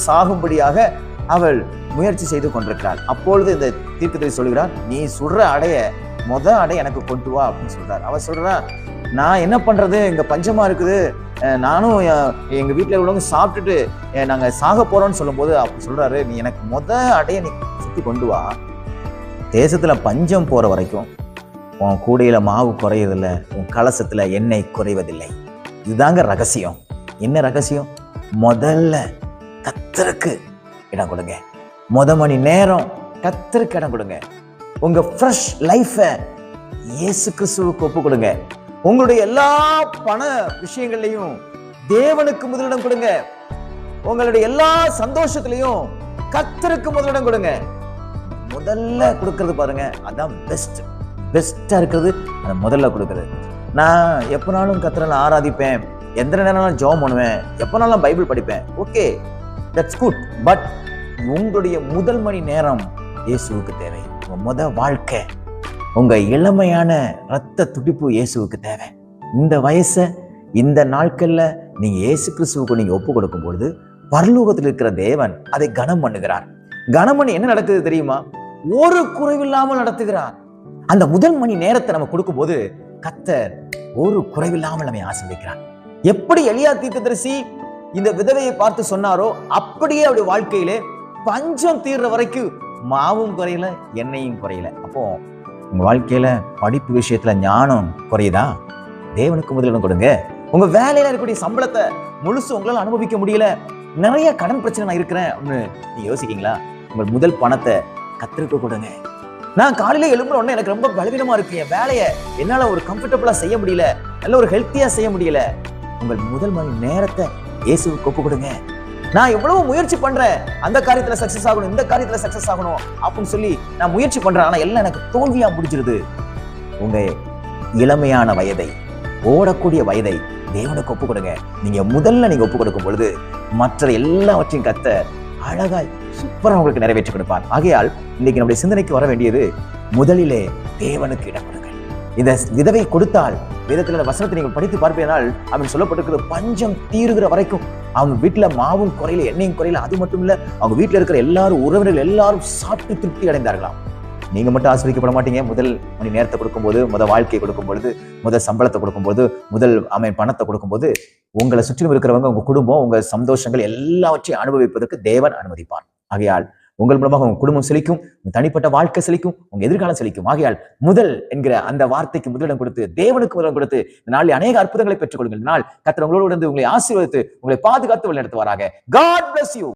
சாகும்படியாக அவள் முயற்சி செய்து கொண்டிருக்கிறாள். அப்பொழுது இந்த தீர்க்கதரிசி சொல்கிறார், நீ சுடுற அடைய அடை எனக்கு கொண்டு வா அப்படின்னு சொல்றார். அவ சொல்றா, நான் என்ன பண்றது, இங்க பஞ்சமா இருக்குது, நானும் எங்க வீட்டுல உள்ளவங்க சாப்பிட்டுட்டு நாங்க சாக போறோம்னு சொல்லும் போது அப்ப சொல்றாரு, நீ எனக்கு அடைய நீ சுத்தி கொண்டு வா, தேசத்துல பஞ்சம் போற வரைக்கும் உன் கூடையில மாவு குறையதில்லை, உன் கலசத்துல எண்ணெய் குறைவதில்லை. இதுதாங்க ரகசியம். என்ன ரகசியம்? முதல்ல கர்த்தருக்கு இடம் கொடுங்க. மணி நேரம் கர்த்தருக்கு இடம் கொடுங்க. உங்க ஃப்ரெஷ் லைஃபை இயேசு கிறிஸ்துவுக்கு ஒப்பு கொடுங்க. உங்களுடைய எல்லா பண விஷயங்கள்லையும் தேவனுக்கு முதலிடம் கொடுங்க. உங்களுடைய எல்லா சந்தோஷத்திலையும் கர்த்தருக்கு முதலிடம் கொடுங்க. முதல்ல கொடுக்கறது பாருங்க, அதான் பெஸ்டா இருக்கிறது. அந்த முதல்ல கொடுக்கறது. நான் எப்பனாலும் கர்த்தரை ஆராதிப்பேன், எந்த நேரம் ஜெபம் பண்ணுவேன், எப்பனாலும் பைபிள் படிப்பேன், ஓகே, தட்ஸ் குட். பட் உங்களுடைய முதல் மணி நேரம் இயேசுவுக்கு தேவை. உங்க வாழ்க்கை, உங்க இளமையான ரத்த துடிப்பு இயேசுவுக்கு தேவை. இந்த வயசை, இந்த நாட்கள்ல நீங்க இயேசு கிறிஸ்துவுக்கு நீங்க ஒப்பு கொடுக்கும் பொழுது பரலோகத்தில் இருக்கிற தேவன் அதை கனம் பண்ணுகிறார். கனம் பண்ணி என்ன நடக்குது தெரியுமா? ஒரு குறைவில்லாமல் நடத்துகிறார். அந்த முதல் மணி நேரத்தை நம்ம கொடுக்கும் போது கர்த்தர் ஒரு குறைவில்லாமல் நம்மை ஆசீர்வதிக்கிறார். எப்படி எலியா தீர்க்கதரிசி இந்த விதவையை பார்த்து சொன்னாரோ அப்படியே அவருடைய வாழ்க்கையிலே பஞ்சம் தீர்ற வரைக்கும் மாவும் குறையல, எண்ணெயும் குறையல. அப்போ உங்க வாழ்க்கையில படிப்பு விஷயத்துல ஞானம் குறையுதா? தேவனுக்கு முதலிடம் கொடுங்க. உங்க வேலையில இருக்கக்கூடிய சம்பளத்தை முழுசு உங்களால அனுபவிக்க முடியல, நிறைய கடன் பிரச்சனை நான் இருக்கிறேன் அப்படின்னு நீங்க யோசிக்கீங்களா? உங்கள் முதல் பணத்தை கர்த்தருக்கு கொடுங்க. நான் காலையில எழும்புற உடனே எனக்கு ரொம்ப பலவீனமா இருக்கு, என் வேலையை என்னால ஒரு கம்ஃபர்டபுளா செய்ய முடியல, நல்ல ஒரு ஹெல்த்தியா செய்ய முடியல. உங்கள் முதல் மணி நேரத்தை இயேசுவுக்கு ஒப்பு கொடுங்க. நான் எவ்வளவு முயற்சி பண்றேன், அந்த காரியத்துல சக்சஸ் ஆகணும், இந்த காரியத்துல சக்சஸ் ஆகணும் அப்படின்னு சொல்லி நான் முயற்சி பண்றேன், ஆனா எல்லாம் எனக்கு தோல்வியா முடிஞ்சிருது. உங்க இளமையான வயதை, ஓடக்கூடிய வயதை தேவனுக்கு ஒப்பு கொடுங்க. நீங்க ஒப்பு கொடுக்கும் பொழுது மற்ற எல்லாவற்றையும் கர்த்தர் அழகாய் சூப்பரா உங்களுக்கு நிறைவேற்றி கொடுப்பார். ஆகையால் இன்னைக்கு நம்முடைய சிந்தனைக்கு வர வேண்டியது, முதலிலே தேவனுக்கு இடம் கொடுங்க. இந்த விதவை கொடுத்தால், வேதத்துல வசனத்தை நீங்கள் படித்து பார்ப்பீர்கள், அவன் சொல்லப்பட்டிருக்கிறது, பஞ்சம் தீருகிற வரைக்கும் அவங்க வீட்டுல மாவும் குறையில, எண்ணெயும் குறையில. அது மட்டும் இல்ல, அவங்க வீட்டுல இருக்கிற எல்லாரும், உறவினர்கள் எல்லாரும் சாப்பிட்டு திருப்தி அடைந்தார்களாம். நீங்க மட்டும் ஆசீர்வதிக்கப்பட மாட்டீங்க. முதல் மணி நேரத்தை கொடுக்கும்போது, முதல் வாழ்க்கையை கொடுக்கும் பொழுது, முதல் சம்பளத்தை கொடுக்கும்போது, முதல் பணத்தை கொடுக்கும்போது, உங்களை சுற்றிலும் இருக்கிறவங்க, உங்க குடும்பம், உங்க சந்தோஷங்கள் எல்லாவற்றையும் அனுபவிப்பதற்கு தேவன் அனுமதிப்பார். ஆகையால் உங்கள் மூலமாக உங்க குடும்பம் செழிக்கும், தனிப்பட்ட வாழ்க்கை செழிக்கும், உங்க எதிர்காலம் செழிக்கும். ஆகையால் முதல் என்கிற அந்த வார்த்தைக்கு முதலிடம் கொடுத்து, தேவனுக்கு முதலிடம் கொடுத்து, இந்த நாளில் அநேக அற்புதங்களை பெற்றுக் கொள்ளுங்கள். நாள் கர்த்தர் உங்களோடு உங்களை ஆசீர்வதித்து, உங்களை பாதுகாத்து வழிநடத்துவாராக. God bless you.